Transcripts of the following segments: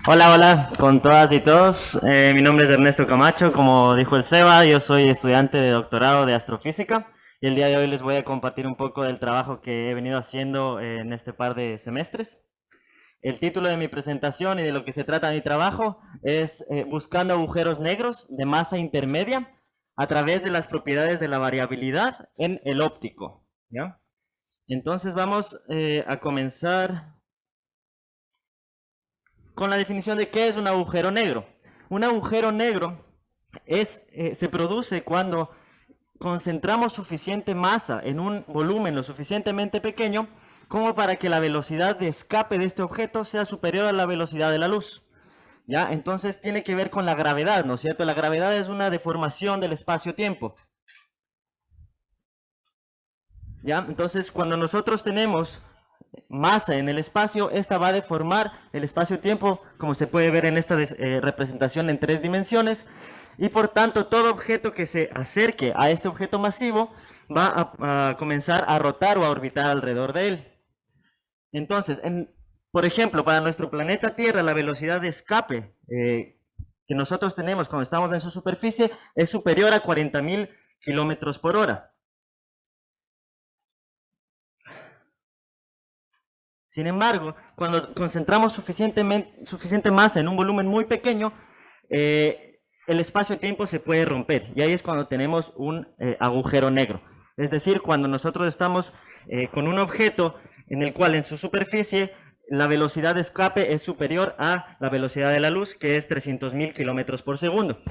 Hola, hola con todas y todos. Mi nombre es Ernesto Camacho, como dijo el Seba, yo soy estudiante de doctorado de astrofísica y el día de hoy les voy a compartir un poco del trabajo que he venido haciendo en este par de semestres. El título de mi presentación y de lo que se trata mi trabajo es buscando agujeros negros de masa intermedia a través de las propiedades de la variabilidad en el óptico, ¿ya? Entonces vamos a comenzar con la definición de qué es un agujero negro. Un agujero negro se produce cuando concentramos suficiente masa en un volumen lo suficientemente pequeño como para que la velocidad de escape de este objeto sea superior a la velocidad de la luz. ¿Ya? Entonces tiene que ver con la gravedad, ¿no es cierto? La gravedad es una deformación del espacio-tiempo. ¿Ya? Entonces cuando nosotros tenemos masa en el espacio, esta va a deformar el espacio-tiempo, como se puede ver en esta representación en 3 dimensiones, y por tanto todo objeto que se acerque a este objeto masivo va a comenzar a rotar o a orbitar alrededor de él. Entonces, por ejemplo, para nuestro planeta Tierra, la velocidad de escape que nosotros tenemos cuando estamos en su superficie es superior a 40.000 kilómetros por hora. Sin embargo, cuando concentramos suficiente masa en un volumen muy pequeño, el espacio-tiempo se puede romper y ahí es cuando tenemos un agujero negro. Es decir, cuando nosotros estamos con un objeto en el cual en su superficie la velocidad de escape es superior a la velocidad de la luz, que es 300.000 kilómetros por segundo.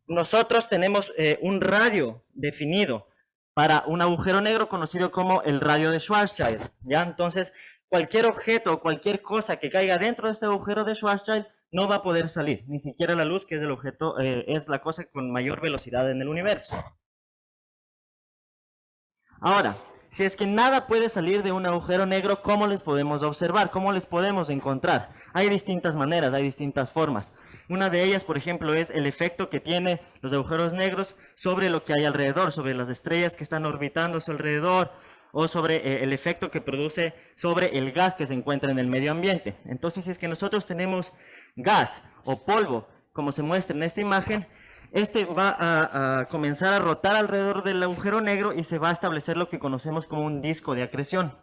Nosotros tenemos un radio definido para un agujero negro conocido como el radio de Schwarzschild, ¿ya? Entonces, cualquier objeto o cualquier cosa que caiga dentro de este agujero de Schwarzschild no va a poder salir, ni siquiera la luz, que es el objeto, es la cosa con mayor velocidad en el universo. Ahora, si es que nada puede salir de un agujero negro, ¿cómo les podemos observar? ¿Cómo les podemos encontrar? Hay distintas maneras, hay distintas formas. Una de ellas, por ejemplo, es el efecto que tienen los agujeros negros sobre lo que hay alrededor, sobre las estrellas que están orbitando a su alrededor, o sobre el efecto que produce sobre el gas que se encuentra en el medio ambiente. Entonces, si es que nosotros tenemos gas o polvo, como se muestra en esta imagen, este va a comenzar a rotar alrededor del agujero negro y se va a establecer lo que conocemos como un disco de acreción.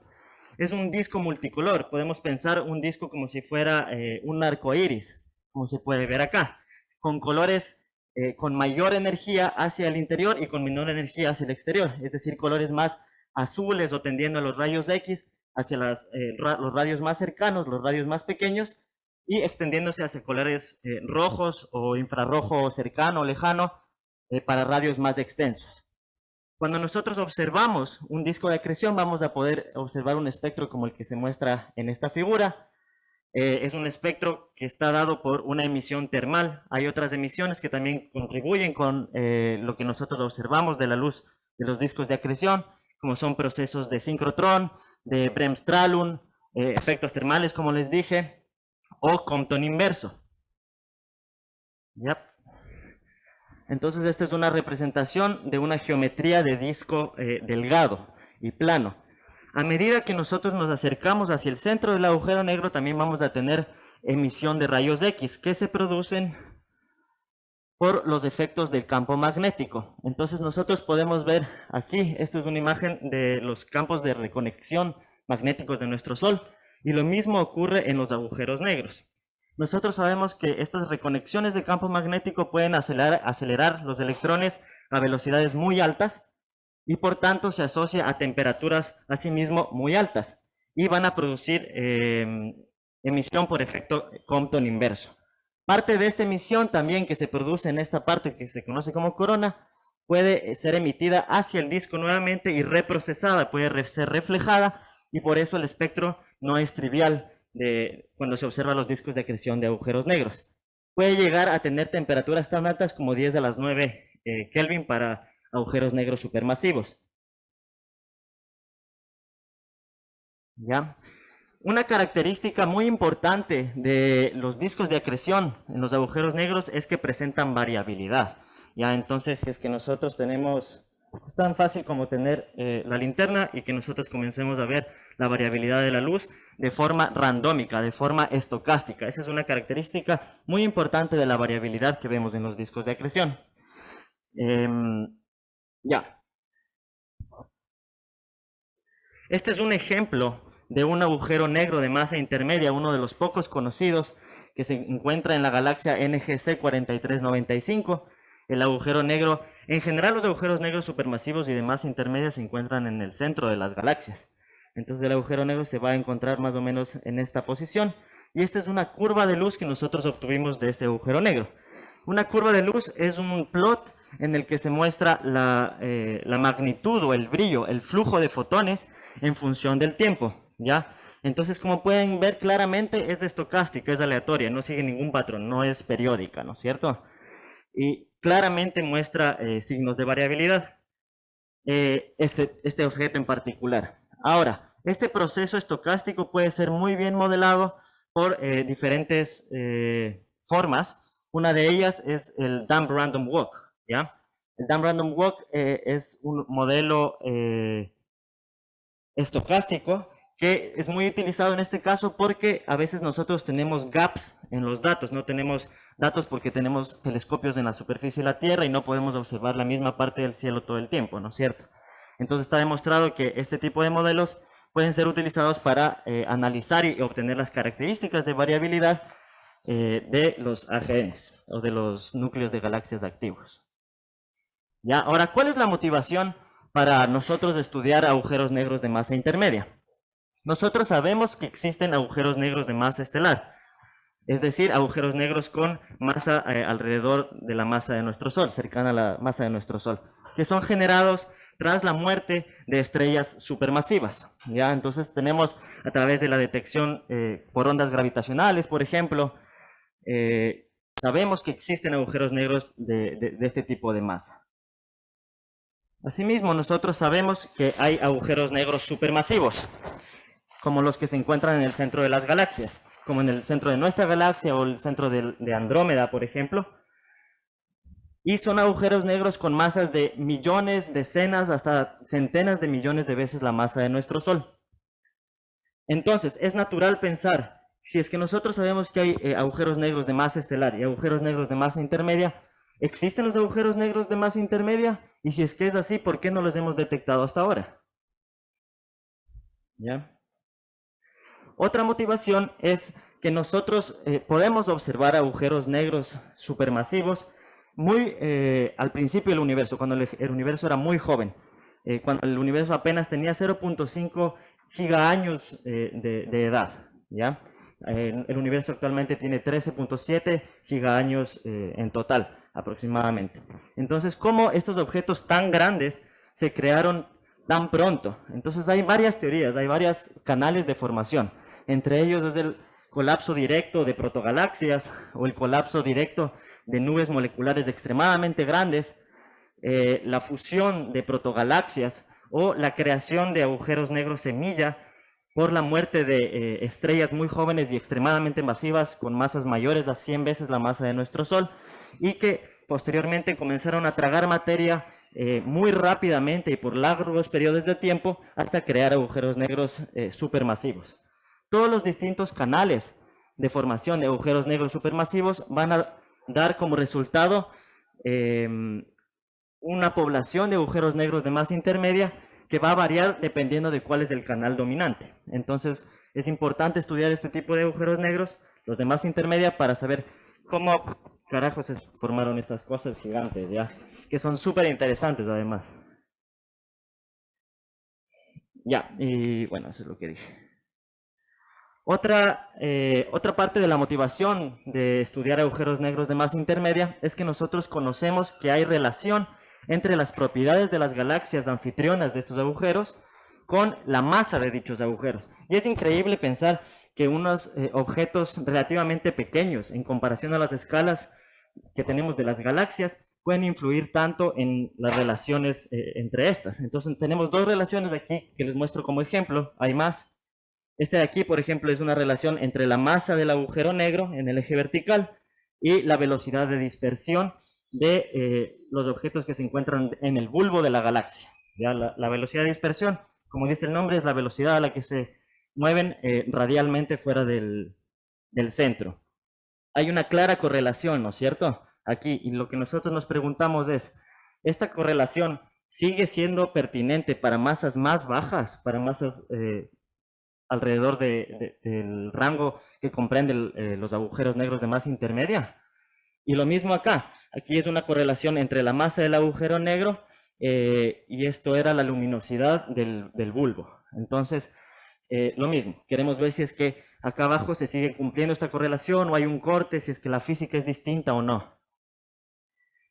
Es un disco multicolor, podemos pensar un disco como si fuera un arco iris, como se puede ver acá, con colores con mayor energía hacia el interior y con menor energía hacia el exterior, es decir, colores más azules o tendiendo a los rayos X hacia los radios más cercanos, los radios más pequeños, y extendiéndose hacia colores rojos o infrarrojo cercano o lejano para radios más extensos. Cuando nosotros observamos un disco de acreción, vamos a poder observar un espectro como el que se muestra en esta figura. Es un espectro que está dado por una emisión termal. Hay otras emisiones que también contribuyen con lo que nosotros observamos de la luz de los discos de acreción, como son procesos de sincrotrón, de Bremsstrahlung, efectos termales, como les dije, o Compton inverso. Yep. Entonces esta es una representación de una geometría de disco delgado y plano. A medida que nosotros nos acercamos hacia el centro del agujero negro, también vamos a tener emisión de rayos X que se producen por los efectos del campo magnético. Entonces nosotros podemos ver aquí, esta es una imagen de los campos de reconexión magnéticos de nuestro Sol, y lo mismo ocurre en los agujeros negros. Nosotros sabemos que estas reconexiones de campo magnético pueden acelerar los electrones a velocidades muy altas y por tanto se asocia a temperaturas asimismo muy altas y van a producir emisión por efecto Compton inverso. Parte de esta emisión también que se produce en esta parte que se conoce como corona puede ser emitida hacia el disco nuevamente y reprocesada, puede ser reflejada, y por eso el espectro no es trivial cuando se observan los discos de acreción de agujeros negros. Puede llegar a tener temperaturas tan altas como 10 a las 9 Kelvin para agujeros negros supermasivos. ¿Ya? Una característica muy importante de los discos de acreción en los agujeros negros es que presentan variabilidad. ¿Ya? Entonces, si es que nosotros tenemos Es tan fácil como tener la linterna y que nosotros comencemos a ver la variabilidad de la luz de forma randómica, de forma estocástica. Esa es una característica muy importante de la variabilidad que vemos en los discos de acreción. Ya. Este es un ejemplo de un agujero negro de masa intermedia, uno de los pocos conocidos que se encuentra en la galaxia NGC 4395. El agujero negro, en general los agujeros negros supermasivos y de masa intermedia se encuentran en el centro de las galaxias. Entonces el agujero negro se va a encontrar más o menos en esta posición. Y esta es una curva de luz que nosotros obtuvimos de este agujero negro. Una curva de luz es un plot en el que se muestra la magnitud o el brillo, el flujo de fotones en función del tiempo, ¿ya? Entonces, como pueden ver claramente, es estocástica, es aleatoria, no sigue ningún patrón, no es periódica, ¿no es cierto? Y claramente muestra signos de variabilidad, este objeto en particular. Ahora, este proceso estocástico puede ser muy bien modelado por diferentes formas. Una de ellas es el Dumb Random Walk, ¿ya? El Dumb Random Walk es un modelo estocástico que es muy utilizado en este caso porque a veces nosotros tenemos gaps en los datos, no tenemos datos porque tenemos telescopios en la superficie de la Tierra y no podemos observar la misma parte del cielo todo el tiempo, ¿no es cierto? Entonces está demostrado que este tipo de modelos pueden ser utilizados para analizar y obtener las características de variabilidad de los AGNs o de los núcleos de galaxias activos. ¿Ya? Ahora, ¿cuál es la motivación para nosotros estudiar agujeros negros de masa intermedia? Nosotros sabemos que existen agujeros negros de masa estelar, es decir, agujeros negros con masa alrededor de la masa de nuestro Sol, cercana a la masa de nuestro Sol, que son generados tras la muerte de estrellas supermasivas. ¿Ya? Entonces tenemos a través de la detección por ondas gravitacionales, por ejemplo, sabemos que existen agujeros negros de este tipo de masa. Asimismo, nosotros sabemos que hay agujeros negros supermasivos, como los que se encuentran en el centro de las galaxias, como en el centro de nuestra galaxia o el centro de Andrómeda, por ejemplo. Y son agujeros negros con masas de millones, decenas, hasta centenas de millones de veces la masa de nuestro Sol. Entonces, es natural pensar, si es que nosotros sabemos que hay agujeros negros de masa estelar y agujeros negros de masa intermedia, ¿existen los agujeros negros de masa intermedia? Y si es que es así, ¿por qué no los hemos detectado hasta ahora? ¿Ya? Otra motivación es que nosotros podemos observar agujeros negros supermasivos muy al principio del universo, cuando el universo era muy joven, cuando el universo apenas tenía 0.5 gigaaños de edad, ¿ya? El universo actualmente tiene 13.7 gigaaños en total, aproximadamente. Entonces, ¿cómo estos objetos tan grandes se crearon tan pronto? Entonces, hay varias teorías, hay varios canales de formación. Entre ellos es el colapso directo de protogalaxias o el colapso directo de nubes moleculares extremadamente grandes, la fusión de protogalaxias o la creación de agujeros negros semilla por la muerte de estrellas muy jóvenes y extremadamente masivas con masas mayores a 100 veces la masa de nuestro Sol y que posteriormente comenzaron a tragar materia muy rápidamente y por largos periodos de tiempo hasta crear agujeros negros supermasivos. Todos los distintos canales de formación de agujeros negros supermasivos van a dar como resultado una población de agujeros negros de masa intermedia que va a variar dependiendo de cuál es el canal dominante. Entonces es importante estudiar este tipo de agujeros negros, los de masa intermedia, para saber cómo carajos se formaron estas cosas gigantes, ¿ya? Que son súper interesantes además. Ya, y bueno, eso es lo que dije. Otra parte de la motivación de estudiar agujeros negros de masa intermedia es que nosotros conocemos que hay relación entre las propiedades de las galaxias anfitrionas de estos agujeros con la masa de dichos agujeros. Y es increíble pensar que unos objetos relativamente pequeños en comparación a las escalas que tenemos de las galaxias pueden influir tanto en las relaciones entre estas. Entonces tenemos dos relaciones aquí que les muestro como ejemplo, hay más. Este de aquí, por ejemplo, es una relación entre la masa del agujero negro en el eje vertical y la velocidad de dispersión de los objetos que se encuentran en el bulbo de la galaxia. ¿Ya? La velocidad de dispersión, como dice el nombre, es la velocidad a la que se mueven radialmente fuera del centro. Hay una clara correlación, ¿no es cierto? Aquí, y lo que nosotros nos preguntamos es, ¿esta correlación sigue siendo pertinente para masas más bajas, para masas alrededor del rango que comprende los agujeros negros de masa intermedia? Y lo mismo acá, aquí es una correlación entre la masa del agujero negro y esto era la luminosidad del bulbo. Entonces, lo mismo, queremos ver si es que acá abajo se sigue cumpliendo esta correlación o hay un corte, si es que la física es distinta o no.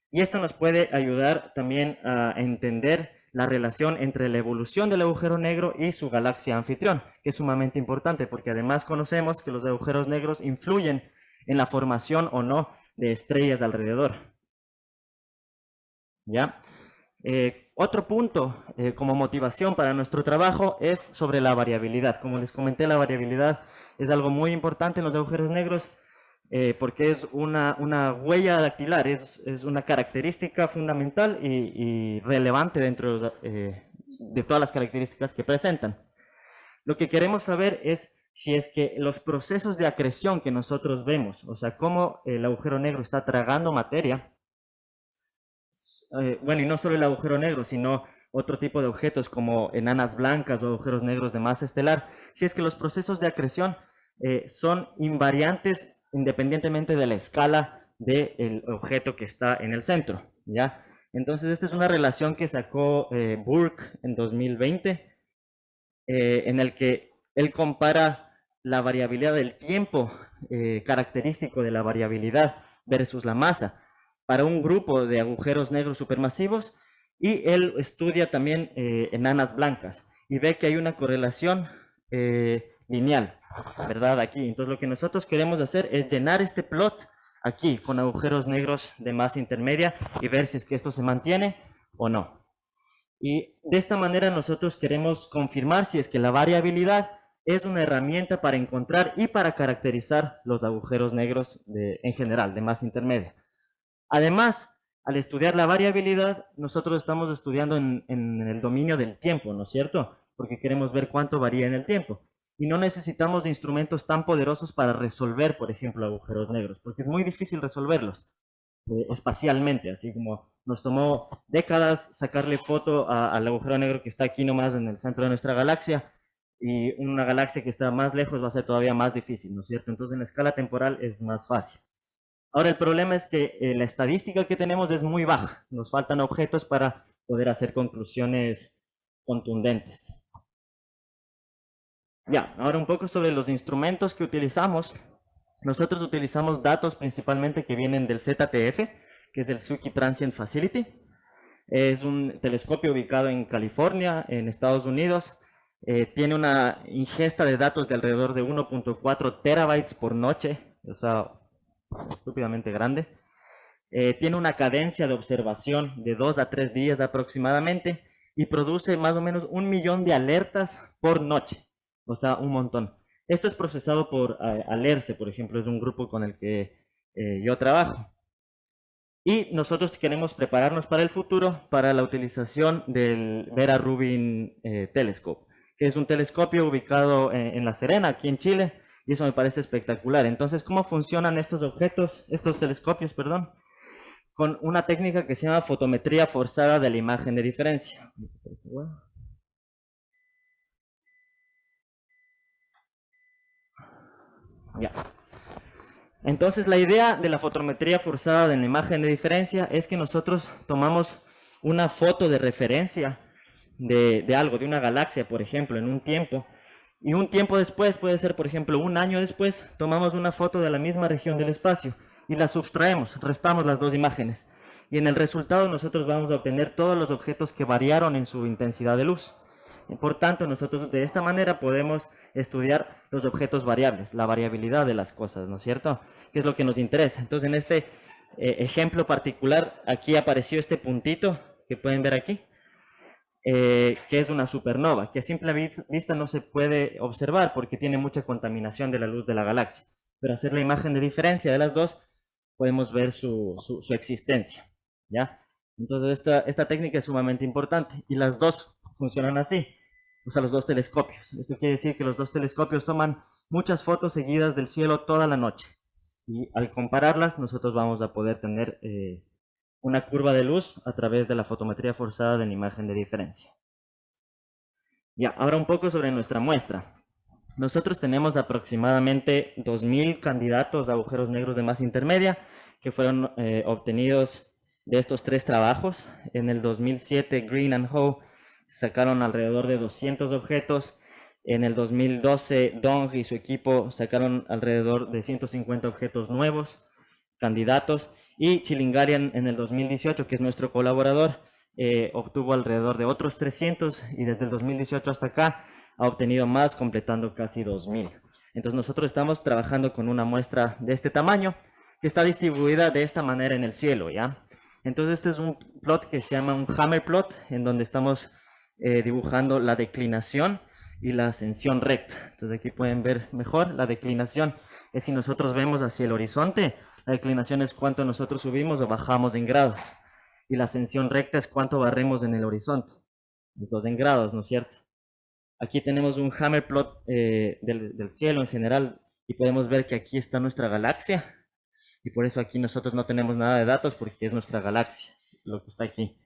Y esto nos puede ayudar también a entender la relación entre la evolución del agujero negro y su galaxia anfitrión, que es sumamente importante porque además conocemos que los agujeros negros influyen en la formación o no de estrellas alrededor. ¿Ya? Otro punto como motivación para nuestro trabajo es sobre la variabilidad. Como les comenté, la variabilidad es algo muy importante en los agujeros negros porque es una huella dactilar, es una característica fundamental y relevante dentro de todas las características que presentan. Lo que queremos saber es si es que los procesos de acreción que nosotros vemos, o sea, cómo el agujero negro está tragando materia, bueno, y no solo el agujero negro, sino otro tipo de objetos como enanas blancas o agujeros negros de masa estelar, si es que los procesos de acreción son invariantes independientemente de la escala del objeto que está en el centro, ¿ya? Entonces, esta es una relación que sacó Burke en 2020, en el que él compara la variabilidad del tiempo característico de la variabilidad versus la masa para un grupo de agujeros negros supermasivos y él estudia también enanas blancas y ve que hay una correlación lineal, ¿verdad? Aquí. Entonces lo que nosotros queremos hacer es llenar este plot aquí con agujeros negros de masa intermedia y ver si es que esto se mantiene o no. Y de esta manera nosotros queremos confirmar si es que la variabilidad es una herramienta para encontrar y para caracterizar los agujeros negros en general, de masa intermedia. Además, al estudiar la variabilidad, nosotros estamos estudiando en el dominio del tiempo, ¿no es cierto? Porque queremos ver cuánto varía en el tiempo. Y no necesitamos de instrumentos tan poderosos para resolver, por ejemplo, agujeros negros, porque es muy difícil resolverlos espacialmente, así como nos tomó décadas sacarle foto al agujero negro que está aquí nomás en el centro de nuestra galaxia, y una galaxia que está más lejos va a ser todavía más difícil, ¿no es cierto? Entonces en la escala temporal es más fácil. Ahora el problema es que la estadística que tenemos es muy baja, nos faltan objetos para poder hacer conclusiones contundentes. Ya, ahora un poco sobre los instrumentos que utilizamos. Nosotros utilizamos datos principalmente que vienen del ZTF, que es el Zwicky Transient Facility. Es un telescopio ubicado en California, en Estados Unidos. Tiene una ingesta de datos de alrededor de 1.4 terabytes por noche, o sea, estúpidamente grande. Tiene una cadencia de observación de 2 a 3 días aproximadamente y produce más o menos 1 millón de alertas por noche, o sea, un montón. Esto es procesado por Alerce, por ejemplo, es un grupo con el que yo trabajo. Y nosotros queremos prepararnos para el futuro para la utilización del Vera Rubin Telescope, que es un telescopio ubicado en La Serena, aquí en Chile, y eso me parece espectacular. Entonces, ¿cómo funcionan estos objetos, estos telescopios, perdón? Con una técnica que se llama fotometría forzada de la imagen de diferencia. Ya. Entonces la idea de la fotometría forzada de la imagen de diferencia es que nosotros tomamos una foto de referencia de algo, de una galaxia, por ejemplo, en un tiempo, y un tiempo después, puede ser, por ejemplo, un año después, tomamos una foto de la misma región del espacio y la subtraemos, restamos las dos imágenes. Y en el resultado nosotros vamos a obtener todos los objetos que variaron en su intensidad de luz. Y por tanto, nosotros de esta manera podemos estudiar los objetos variables, la variabilidad de las cosas, ¿no es cierto? Que es lo que nos interesa. Entonces, en este ejemplo particular, aquí apareció este puntito que pueden ver aquí, que es una supernova, que a simple vista no se puede observar porque tiene mucha contaminación de la luz de la galaxia. Pero hacer la imagen de diferencia de las dos podemos ver su existencia, ¿ya? Entonces esta técnica es sumamente importante y las dos funcionan así, o sea, los dos telescopios. Esto quiere decir que los dos telescopios toman muchas fotos seguidas del cielo toda la noche y al compararlas nosotros vamos a poder tener una curva de luz a través de la fotometría forzada de la imagen de diferencia. Ya, ahora un poco sobre nuestra muestra. Nosotros tenemos aproximadamente 2000 candidatos a agujeros negros de masa intermedia que fueron obtenidos de estos tres trabajos. En el 2007 Green and Ho sacaron alrededor de 200 objetos. En el 2012 Dong y su equipo sacaron alrededor de 150 objetos nuevos, candidatos. Y Chilingarian en el 2018, que es nuestro colaborador, obtuvo alrededor de otros 300 y desde el 2018 hasta acá ha obtenido más, completando casi 2000. Entonces nosotros estamos trabajando con una muestra de este tamaño que está distribuida de esta manera en el cielo, ¿ya? Entonces este es un plot que se llama un hammer plot, en donde estamos dibujando la declinación y la ascensión recta. Entonces aquí pueden ver mejor, la declinación es si nosotros vemos hacia el horizonte, la declinación es cuánto nosotros subimos o bajamos en grados, y la ascensión recta es cuánto barremos en el horizonte, entonces en grados, ¿no es cierto? Aquí tenemos un hammer plot del cielo en general y podemos ver que aquí está nuestra galaxia y por eso aquí nosotros no tenemos nada de datos porque es nuestra galaxia lo que está aquí.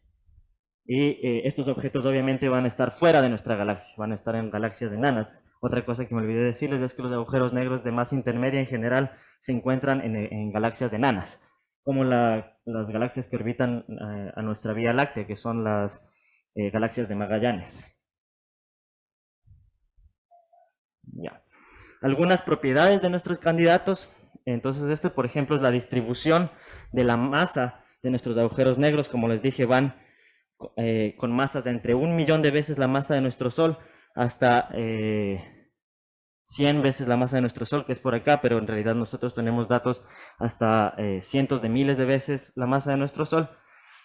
Y estos objetos obviamente van a estar fuera de nuestra galaxia, van a estar en galaxias enanas. Otra cosa que me olvidé decirles es que los agujeros negros de masa intermedia en general se encuentran en galaxias enanas, como las galaxias que orbitan a nuestra Vía Láctea, que son las galaxias de Magallanes. Ya. Algunas propiedades de nuestros candidatos. Entonces, por ejemplo, es la distribución de la masa de nuestros agujeros negros. Como les dije, van con masas de entre 1 millón de veces la masa de nuestro Sol hasta 100 veces la masa de nuestro Sol, que es por acá, pero en realidad nosotros tenemos datos hasta cientos de miles de veces la masa de nuestro Sol.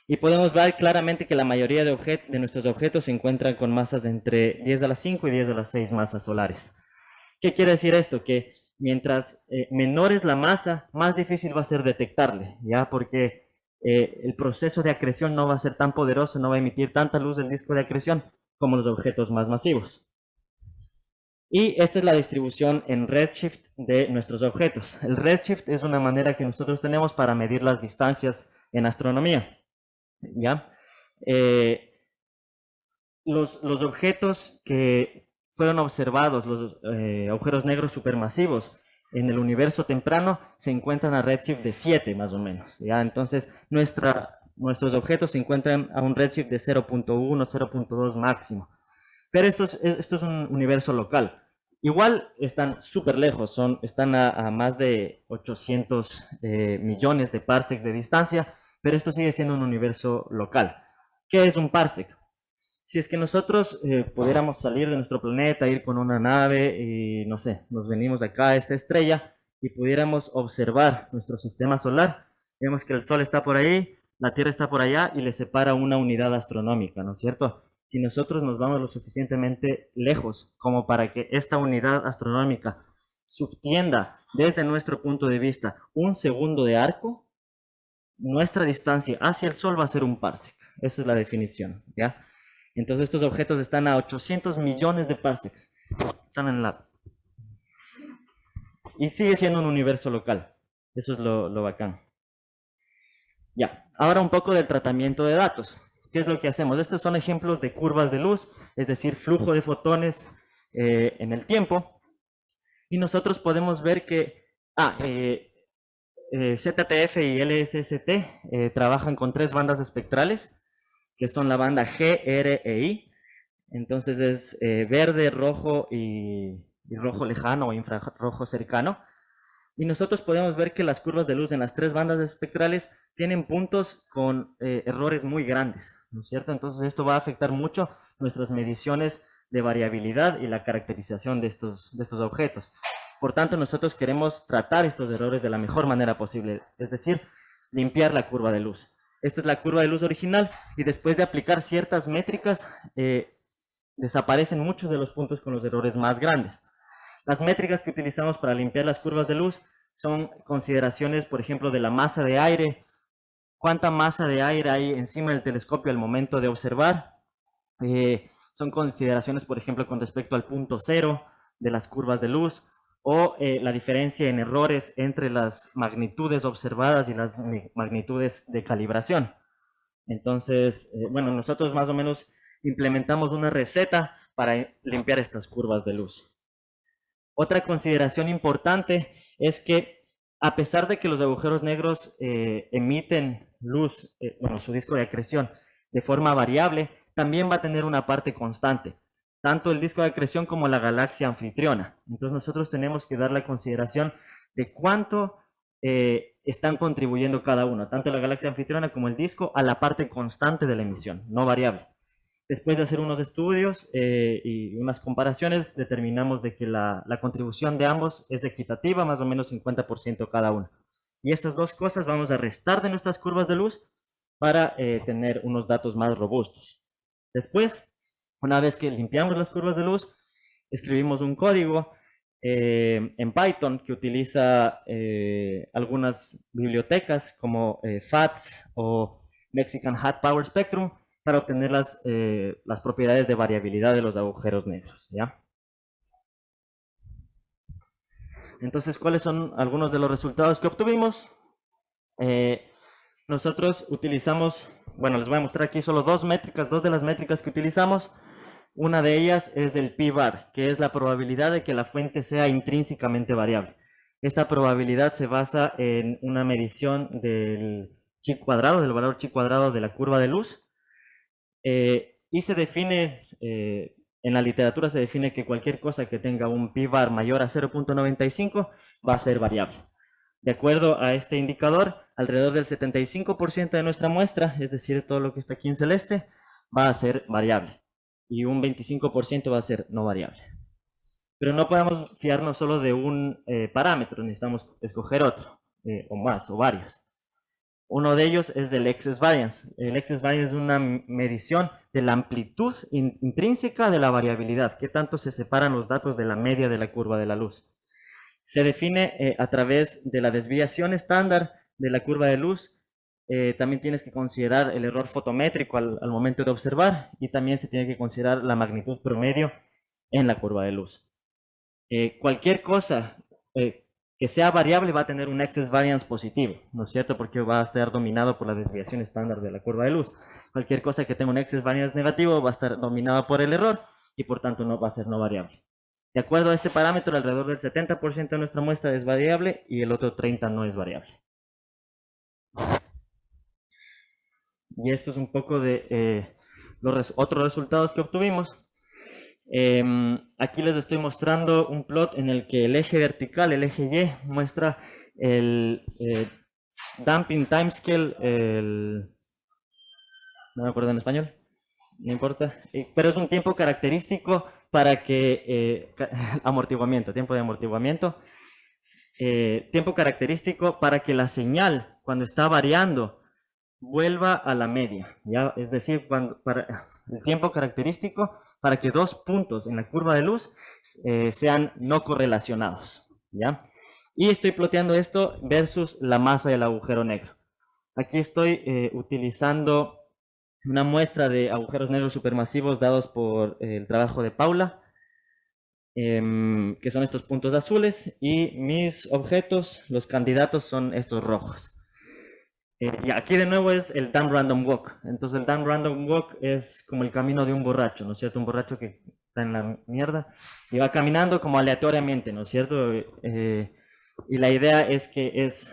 Y podemos ver claramente que la mayoría de nuestros objetos se encuentran con masas de entre 10 a la 5 y 10 a la 6 masas solares. ¿Qué quiere decir esto? Que mientras menor es la masa, más difícil va a ser detectarle, ¿ya? Porque el proceso de acreción no va a ser tan poderoso, no va a emitir tanta luz del disco de acreción como los objetos más masivos. Y esta es la distribución en redshift de nuestros objetos. El redshift es una manera que nosotros tenemos para medir las distancias en astronomía, ¿ya? Los objetos que fueron observados, los agujeros negros supermasivos en el universo temprano, se encuentran a redshift de 7 más o menos, ¿ya? Entonces nuestros objetos se encuentran a un redshift de 0.1, 0.2 máximo. Pero esto es un universo local. Igual están súper lejos, están a más de 800 millones de parsecs de distancia, pero esto sigue siendo un universo local. ¿Qué es un parsec? Si es que nosotros pudiéramos salir de nuestro planeta, ir con una nave y no sé, nos venimos de acá a esta estrella y pudiéramos observar nuestro sistema solar, vemos que el Sol está por ahí, la Tierra está por allá y le separa una unidad astronómica, ¿no es cierto? Si nosotros nos vamos lo suficientemente lejos como para que esta unidad astronómica subtienda desde nuestro punto de vista un segundo de arco, nuestra distancia hacia el Sol va a ser un parsec. Esa es la definición, ¿ya? Entonces estos objetos están a 800 millones de parsecs. Están en la... Y sigue siendo un universo local. Eso es lo bacán. Ya, ahora un poco del tratamiento de datos. ¿Qué es lo que hacemos? Estos son ejemplos de curvas de luz, es decir, flujo de fotones en el tiempo. Y nosotros podemos ver que ZTF y LSST trabajan con 3 bandas espectrales, que son la banda G, R e I. Entonces es verde, rojo y rojo lejano o infrarrojo cercano. Y nosotros podemos ver que las curvas de luz en las 3 bandas espectrales tienen puntos con errores muy grandes, ¿no es cierto? Entonces esto va a afectar mucho nuestras mediciones de variabilidad y la caracterización de estos objetos. Por tanto, nosotros queremos tratar estos errores de la mejor manera posible, es decir, limpiar la curva de luz. Esta es la curva de luz original y después de aplicar ciertas métricas desaparecen muchos de los puntos con los errores más grandes. Las métricas que utilizamos para limpiar las curvas de luz son consideraciones, por ejemplo, de la masa de aire, cuánta masa de aire hay encima del telescopio al momento de observar. Son consideraciones, por ejemplo, con respecto al punto cero de las curvas de luz, o la diferencia en errores entre las magnitudes observadas y las magnitudes de calibración. Entonces, bueno, nosotros más o menos implementamos una receta para limpiar estas curvas de luz. Otra consideración importante es que a pesar de que los agujeros negros emiten luz, bueno, su disco de acreción de forma variable, también va a tener una parte constante, tanto el disco de acreción como la galaxia anfitriona. Entonces nosotros tenemos que dar la consideración de cuánto están contribuyendo cada uno, tanto la galaxia anfitriona como el disco, a la parte constante de la emisión, no variable. Después de hacer unos estudios y unas comparaciones, determinamos de que la contribución de ambos es equitativa, más o menos 50% cada uno. Y estas dos cosas vamos a restar de nuestras curvas de luz para tener unos datos más robustos. Después, una vez que limpiamos las curvas de luz, escribimos un código en Python que utiliza algunas bibliotecas como FATS o Mexican Hot Power Spectrum para obtener las propiedades de variabilidad de los agujeros negros, ¿ya? Entonces, ¿cuáles son algunos de los resultados que obtuvimos? Nosotros utilizamos, bueno, les voy a mostrar aquí solo dos de las métricas que utilizamos. Una de ellas es el p-bar, que es la probabilidad de que la fuente sea intrínsecamente variable. Esta probabilidad se basa en una medición del chi cuadrado, del valor chi cuadrado de la curva de luz. Y se define, en la literatura se define que cualquier cosa que tenga un p-bar mayor a 0.95 va a ser variable. De acuerdo a este indicador, alrededor del 75% de nuestra muestra, es decir, todo lo que está aquí en celeste, va a ser variable. Y un 25% va a ser no variable. Pero no podemos fiarnos solo de un parámetro, necesitamos escoger otro, o más, o varios. Uno de ellos es el excess variance. El excess variance es una medición de la amplitud intrínseca de la variabilidad, qué tanto se separan los datos de la media de la curva de la luz. Se define a través de la desviación estándar de la curva de luz. También tienes que considerar el error fotométrico al momento de observar, y también se tiene que considerar la magnitud promedio en la curva de luz. Cualquier cosa que sea variable va a tener un excess variance positivo, ¿no es cierto? Porque va a estar dominado por la desviación estándar de la curva de luz. Cualquier cosa que tenga un excess variance negativo va a estar dominado por el error y por tanto no va a ser no variable. De acuerdo a este parámetro, alrededor del 70% de nuestra muestra es variable y el otro 30% no es variable. Y esto es un poco de los otros resultados que obtuvimos. Aquí les estoy mostrando un plot en el que el eje vertical, el eje Y, muestra el damping timescale, no me acuerdo en español, no importa, pero es un tiempo característico para que, amortiguamiento, tiempo de amortiguamiento, tiempo característico para que la señal, cuando está variando, vuelva a la media, ¿ya? Es decir, el tiempo característico para que dos puntos en la curva de luz sean no correlacionados, ¿ya? Y estoy ploteando esto versus la masa del agujero negro. Aquí estoy utilizando una muestra de agujeros negros supermasivos dados por el trabajo de Paula, que son estos puntos azules, y mis objetos, los candidatos, son estos rojos. Y aquí de nuevo es el damn random walk. Entonces el damn random walk es como el camino de un borracho, ¿no es cierto? Un borracho que está en la mierda y va caminando como aleatoriamente, ¿no es cierto? Y la idea es que es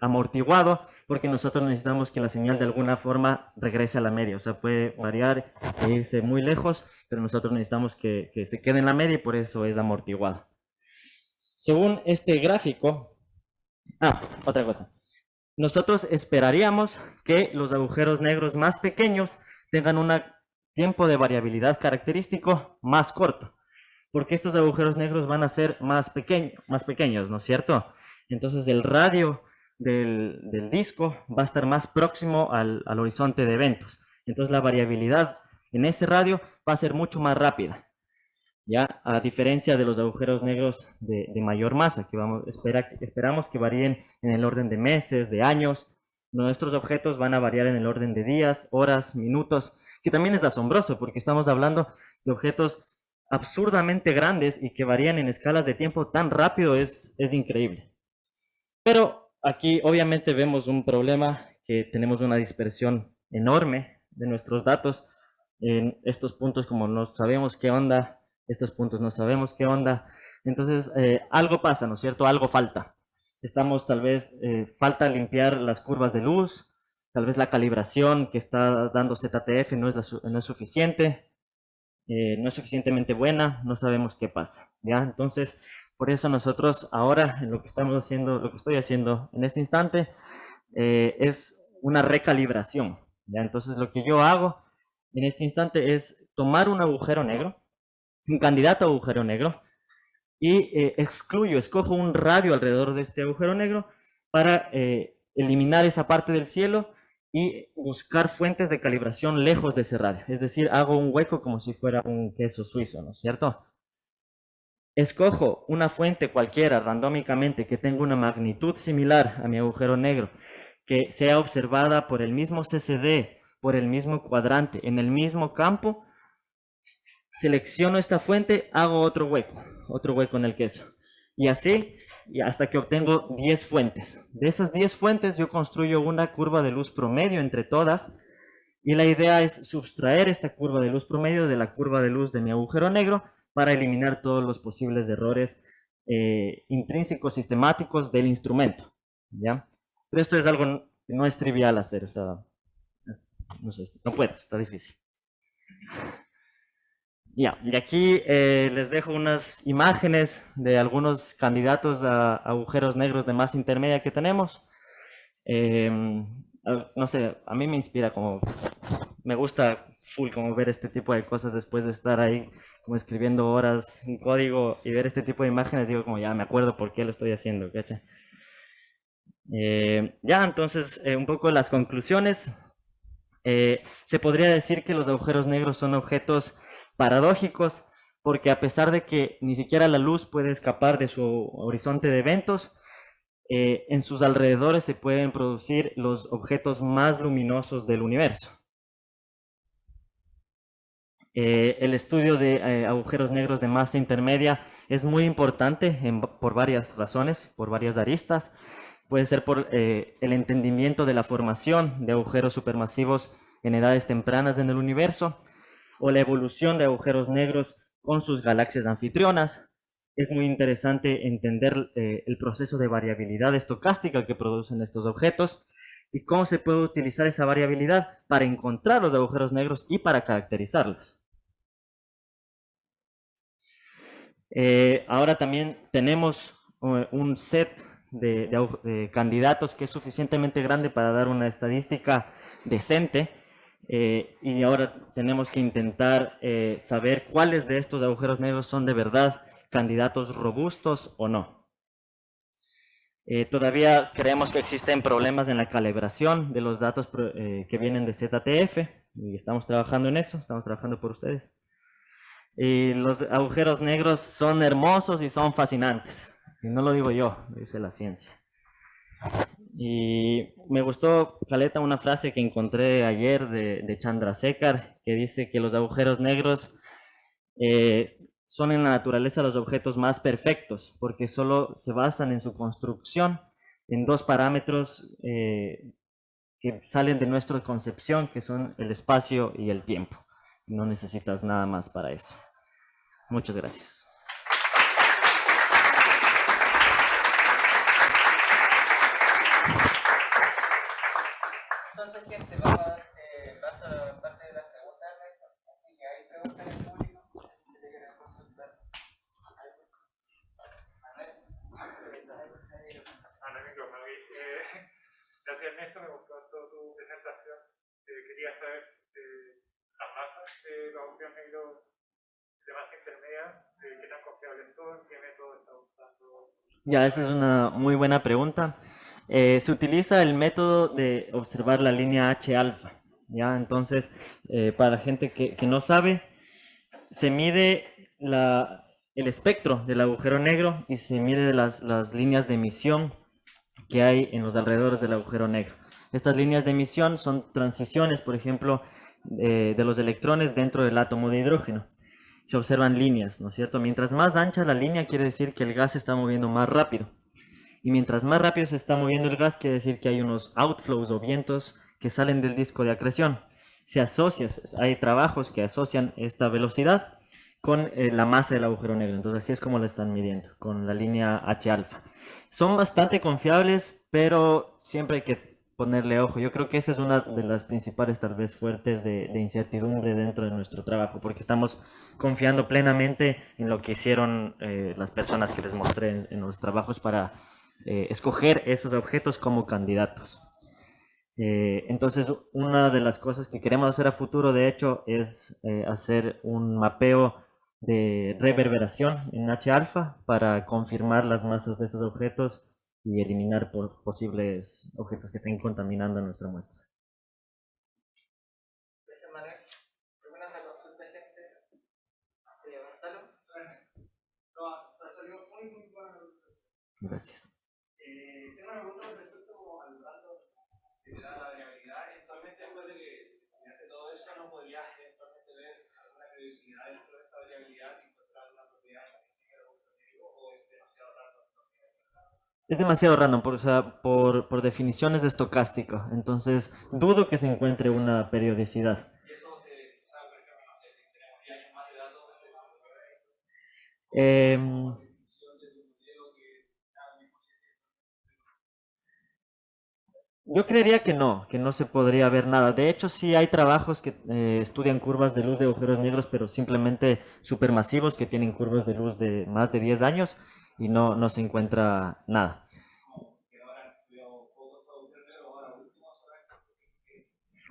amortiguado, porque nosotros necesitamos que la señal de alguna forma regrese a la media. O sea, puede variar e irse muy lejos, pero nosotros necesitamos que se quede en la media y por eso es amortiguado. Según este gráfico... otra cosa. Nosotros esperaríamos que los agujeros negros más pequeños tengan un tiempo de variabilidad característico más corto, porque estos agujeros negros van a ser más pequeños, ¿no es cierto? Entonces el radio del disco va a estar más próximo al horizonte de eventos. Entonces la variabilidad en ese radio va a ser mucho más rápida. ya a diferencia de los agujeros negros de mayor masa, que esperamos que varíen en el orden de meses, de años. Nuestros objetos van a variar en el orden de días, horas, minutos, que también es asombroso porque estamos hablando de objetos absurdamente grandes y que varían en escalas de tiempo tan rápido, es increíble. Pero aquí obviamente vemos un problema, que tenemos una dispersión enorme de nuestros datos. En estos puntos, como no sabemos qué onda, estos puntos no sabemos qué onda, entonces algo pasa, ¿no es cierto? Algo falta. Estamos tal vez, falta limpiar las curvas de luz, tal vez la calibración que está dando ZTF no es suficiente, no es suficientemente buena, no sabemos qué pasa, ¿ya? Entonces, por eso nosotros ahora, lo que estamos haciendo, lo que estoy haciendo en este instante, es una recalibración, ¿ya? Entonces, lo que yo hago en este instante es tomar un agujero negro, un candidato a agujero negro, y escojo un radio alrededor de este agujero negro para eliminar esa parte del cielo y buscar fuentes de calibración lejos de ese radio. Es decir, hago un hueco como si fuera un queso suizo, ¿no es cierto? Escojo una fuente cualquiera, randómicamente, que tenga una magnitud similar a mi agujero negro, que sea observada por el mismo CCD, por el mismo cuadrante, en el mismo campo. Selecciono esta fuente, hago otro hueco en el queso. Y así, y hasta que obtengo 10 fuentes. De esas 10 fuentes yo construyo una curva de luz promedio entre todas. Y la idea es sustraer esta curva de luz promedio de la curva de luz de mi agujero negro para eliminar todos los posibles errores intrínsecos sistemáticos del instrumento, ¿ya? Pero esto es algo que no es trivial hacer, o sea, no sé, no puedo, está difícil. Ya, y aquí les dejo unas imágenes de algunos candidatos a agujeros negros de masa intermedia que tenemos. No sé, a mí me inspira como, me gusta full como ver este tipo de cosas después de estar ahí como escribiendo horas en código y ver este tipo de imágenes, digo como ya me acuerdo por qué lo estoy haciendo, ¿cachai? Ya, entonces un poco las conclusiones. Se podría decir que los agujeros negros son objetos paradójicos porque a pesar de que ni siquiera la luz puede escapar de su horizonte de eventos, en sus alrededores se pueden producir los objetos más luminosos del universo. El estudio de agujeros negros de masa intermedia es muy importante por varias razones, por varias aristas. Puede ser por el entendimiento de la formación de agujeros supermasivos en edades tempranas en el universo, o la evolución de agujeros negros con sus galaxias anfitrionas. Es muy interesante entender el proceso de variabilidad estocástica que producen estos objetos y cómo se puede utilizar esa variabilidad para encontrar los agujeros negros y para caracterizarlos. Ahora también tenemos un set de candidatos que es suficientemente grande para dar una estadística decente, y ahora tenemos que intentar saber cuáles de estos agujeros negros son de verdad candidatos robustos o no. Todavía creemos que existen problemas en la calibración de los datos que vienen de ZTF y estamos trabajando en eso, estamos trabajando por ustedes. Y los agujeros negros son hermosos y son fascinantes. Y no lo digo yo, lo dice la ciencia. Y me gustó, caleta, una frase que encontré ayer de Chandrasekhar, que dice que los agujeros negros son en la naturaleza los objetos más perfectos, porque solo se basan en su construcción en dos parámetros que salen de nuestra concepción, que son el espacio y el tiempo. No necesitas nada más para eso. Muchas gracias. Entonces, gente, vamos a parte de las preguntas, así que hay preguntas en público. Si te quieren consultar. Gracias, Ernesto, me gustó toda tu presentación. Quería saber las masas de los agujeros negros de masa intermedia, qué tan confiables son, qué método está usando. Ya, esa es una muy buena pregunta. Se utiliza el método de observar la línea H alfa. ¿Ya? Entonces, para gente que no sabe, se mide el espectro del agujero negro y se mide las líneas de emisión que hay en los alrededores del agujero negro. Estas líneas de emisión son transiciones, por ejemplo, de los electrones dentro del átomo de hidrógeno. Se observan líneas, ¿no es cierto? Mientras más ancha la línea, quiere decir que el gas se está moviendo más rápido. Y mientras más rápido se está moviendo el gas, quiere decir que hay unos outflows o vientos que salen del disco de acreción. Hay trabajos que asocian esta velocidad con la masa del agujero negro. Entonces así es como lo están midiendo, con la línea H alfa. Son bastante confiables, pero siempre hay que ponerle ojo. Yo creo que esa es una de las principales, tal vez, fuertes de incertidumbre dentro de nuestro trabajo, porque estamos confiando plenamente en lo que hicieron las personas que les mostré en los trabajos para escoger esos objetos como candidatos. Entonces, una de las cosas que queremos hacer a futuro, de hecho, es hacer un mapeo de reverberación en H-alfa para confirmar las masas de estos objetos y eliminar posibles objetos que estén contaminando nuestra muestra. De esa manera, ¿alguna otra consulta, gente? Gonzalo. No, ha salido muy buena. Gracias. Tengo una pregunta respecto al dato de la variabilidad. Actualmente, después de que hace todo eso, no podrías actualmente ver alguna periodicidad dentro de esta variabilidad y encontrar una propiedad o es demasiado raro. Es demasiado random, o sea, por definición es estocástico, entonces dudo que se encuentre una periodicidad. Y eso se sabe, por ejemplo, no sé si tenemos 10 años más de datos de Em, Yo creería que no se podría ver nada. De hecho, sí hay trabajos que estudian curvas de luz de agujeros negros, pero simplemente supermasivos que tienen curvas de luz de más de 10 años y no se encuentra nada.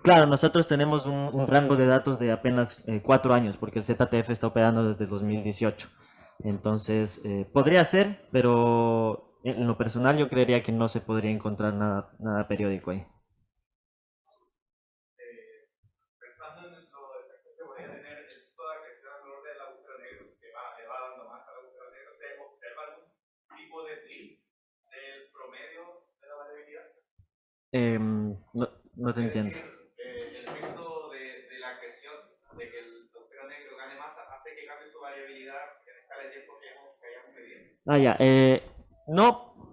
Claro, nosotros tenemos un rango de datos de apenas 4 años, porque el ZTF está operando desde 2018. Entonces, podría ser, pero en lo personal yo creería que no se podría encontrar nada periódico ahí. pensando en los efectos que podría tener el tipo de acreción alrededor del agujero negro, que le va dando más al agujero negro, ¿se observa algún tipo de drift del promedio de la variabilidad? No te Es entiendo. decir, el efecto de la acreción, de que el agujero negro gane masa, hace que cambie su variabilidad en escala de tiempo que hayamos medido. Ah, ya.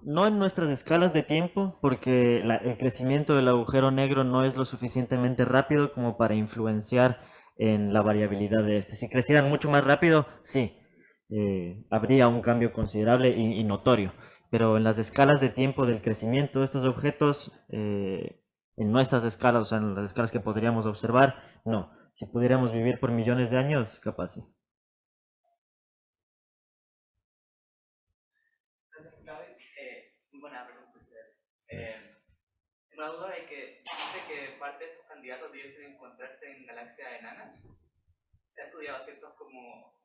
No en nuestras escalas de tiempo, porque el crecimiento del agujero negro no es lo suficientemente rápido como para influenciar en la variabilidad de este. Si crecieran mucho más rápido, sí, habría un cambio considerable y notorio. Pero en las escalas de tiempo del crecimiento de estos objetos, en nuestras escalas, o sea, en las escalas que podríamos observar, no. Si pudiéramos vivir por millones de años, capaz sí. Buena pregunta. Una duda es que dice que parte de estos candidatos debiesen encontrarse en galaxias enanas. Se ha estudiado ciertos como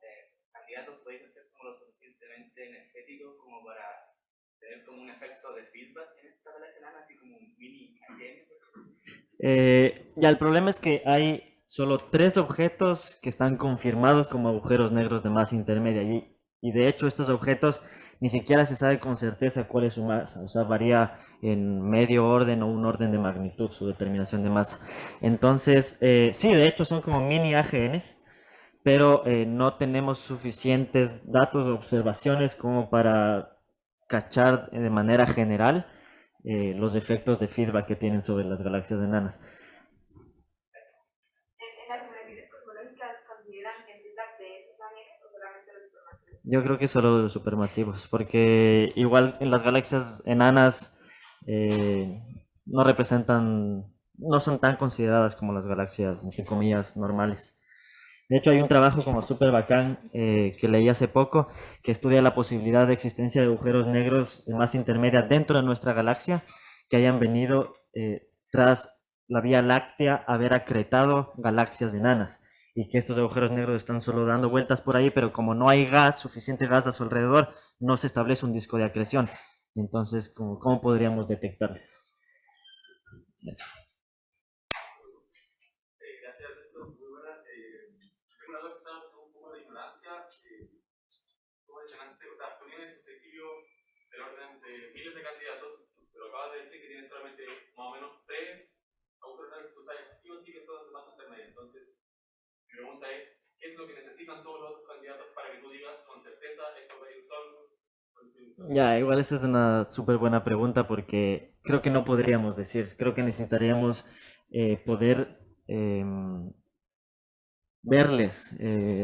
candidatos pueden ser como lo suficientemente energéticos como para tener como un efecto de feedback en esta galaxia enana, así como un mini AGN. Ya, el problema es que hay solo 3 objetos que están confirmados como agujeros negros de masa intermedia y de hecho estos objetos ni siquiera se sabe con certeza cuál es su masa, o sea, varía en medio orden o un orden de magnitud su determinación de masa. Entonces, sí, de hecho son como mini AGNs, pero no tenemos suficientes datos o observaciones como para cachar de manera general los efectos de feedback que tienen sobre las galaxias enanas. ¿En las unidades cosmológicas consideran el feedback de esos ángeles o solamente los supermasivos? Yo creo que solo los supermasivos, porque igual en las galaxias enanas eh, no representan, no son tan consideradas como las galaxias, entre comillas, normales. De hecho, hay un trabajo como súper bacán que leí hace poco que estudia la posibilidad de existencia de agujeros negros de masa intermedia dentro de nuestra galaxia que hayan venido tras la Vía Láctea haber acretado galaxias enanas y que estos agujeros negros están solo dando vueltas por ahí, pero como no hay gas, suficiente gas a su alrededor, no se establece un disco de acreción. Entonces, ¿cómo podríamos detectarles? Eso. Gracias, esto muy buenas. Tengo una duda que está un poco de ignorancia. Ya, igual esa es una súper buena pregunta porque creo que no podríamos decir, creo que necesitaríamos poder verles,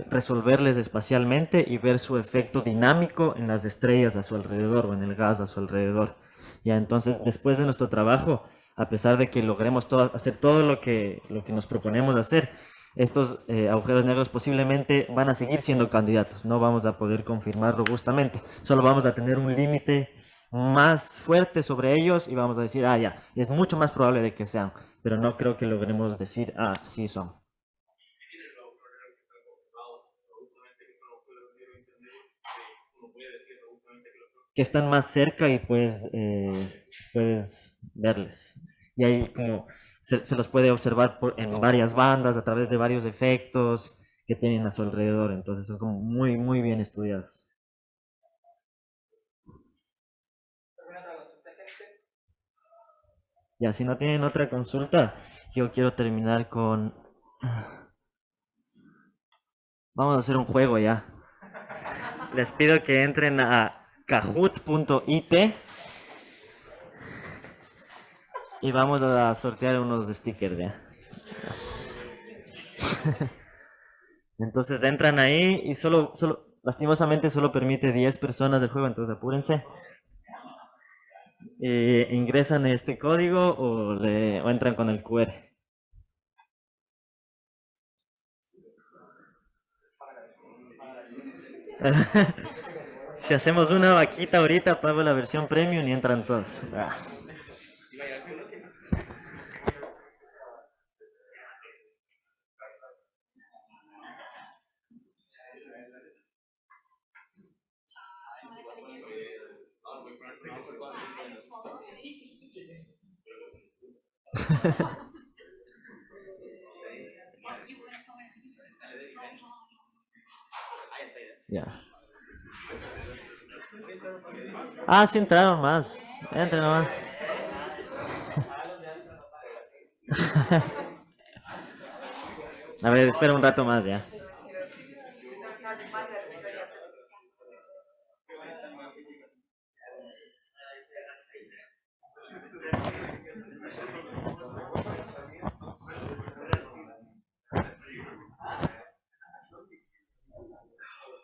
resolverles espacialmente y ver su efecto dinámico en las estrellas a su alrededor o en el gas a su alrededor. Ya, entonces, después de nuestro trabajo, a pesar de que logremos hacer todo lo que nos proponemos hacer, estos agujeros negros posiblemente van a seguir siendo candidatos. No vamos a poder confirmar robustamente. Solo vamos a tener un límite más fuerte sobre ellos y vamos a decir, ah, ya, es mucho más probable de que sean, pero no creo que logremos decir, ah, sí son. Que están más cerca y puedes verles. Y ahí como se los puede observar en varias bandas a través de varios efectos que tienen a su alrededor. Entonces son como muy, muy bien estudiados. Ya, si no tienen otra consulta, yo quiero terminar con... Vamos a hacer un juego ya. Les pido que entren a kahoot.it y vamos a sortear unos stickers ya. Entonces entran ahí y lastimosamente solo permite 10 personas del juego, entonces apúrense. Ingresan este código o entran con el QR. Si hacemos una vaquita ahorita, pago la versión premium y entran todos. Ah. Ya. Ah, sí entraron más. Entren nomás. A ver, espera un rato más ya.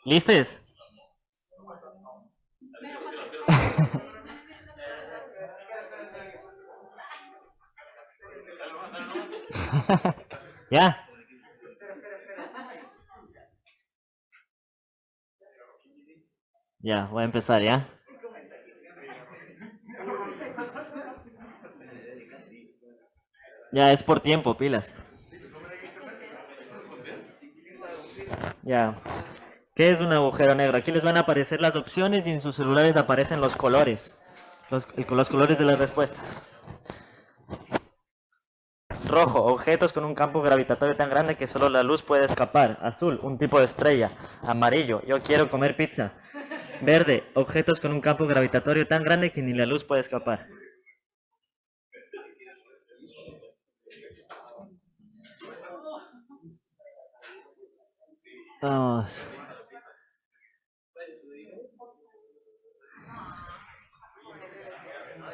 ¿Listes? ¿Ya? Ya, voy a empezar, ¿ya? Ya, es por tiempo, pilas. Ya. ¿Qué es un agujero negro? Aquí les van a aparecer las opciones y en sus celulares aparecen los colores. Los colores de las respuestas. Rojo, objetos con un campo gravitatorio tan grande que solo la luz puede escapar. Azul, un tipo de estrella. Amarillo, yo quiero comer pizza. Verde, objetos con un campo gravitatorio tan grande que ni la luz puede escapar. Vamos.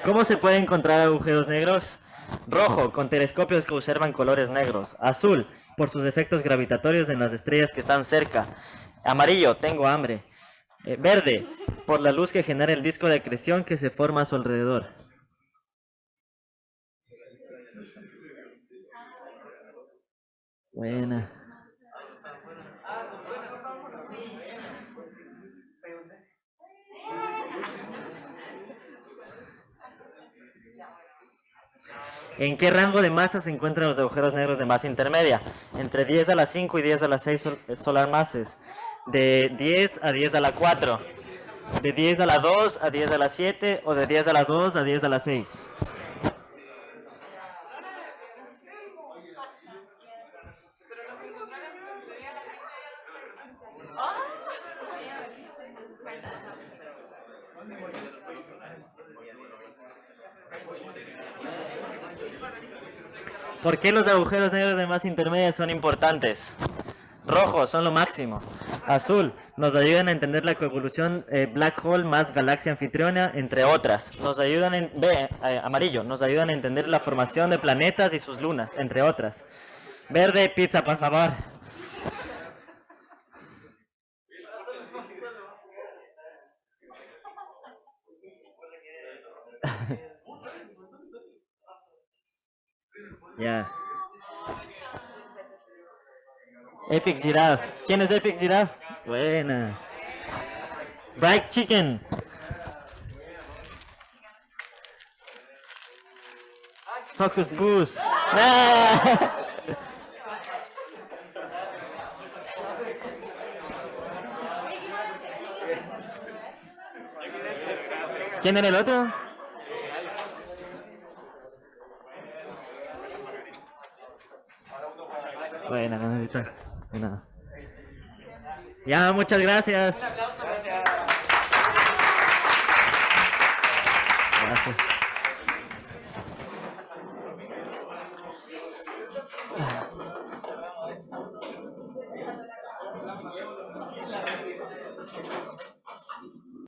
¿Cómo se puede encontrar agujeros negros? Rojo, con telescopios que observan colores negros. Azul, por sus efectos gravitatorios en las estrellas que están cerca. Amarillo, tengo hambre. Verde, por la luz que genera el disco de acreción que se forma a su alrededor. Buena. ¿En qué rango de masa se encuentran los agujeros negros de masa intermedia? Entre 10 a la 5 y 10 a la 6 solar masses. De 10 a 10 a la 4. De 10 a la 2 a 10 a la 7 o de 10 a la 2 a 10 a la 6. ¿Por qué los agujeros negros de masa intermedia son importantes? Rojo, son lo máximo. Azul, nos ayudan a entender la coevolución black hole más galaxia anfitriona, entre otras. Nos ayudan en amarillo, nos ayudan a entender la formación de planetas y sus lunas, entre otras. Verde, pizza, por favor. Ya. Epic Giraffe. ¿Quién es Epic Giraffe? Buena. Bright Chicken. Focus Goose. ¡Ah! ¿Quién era el otro? Buena, de nada. Ya, muchas gracias.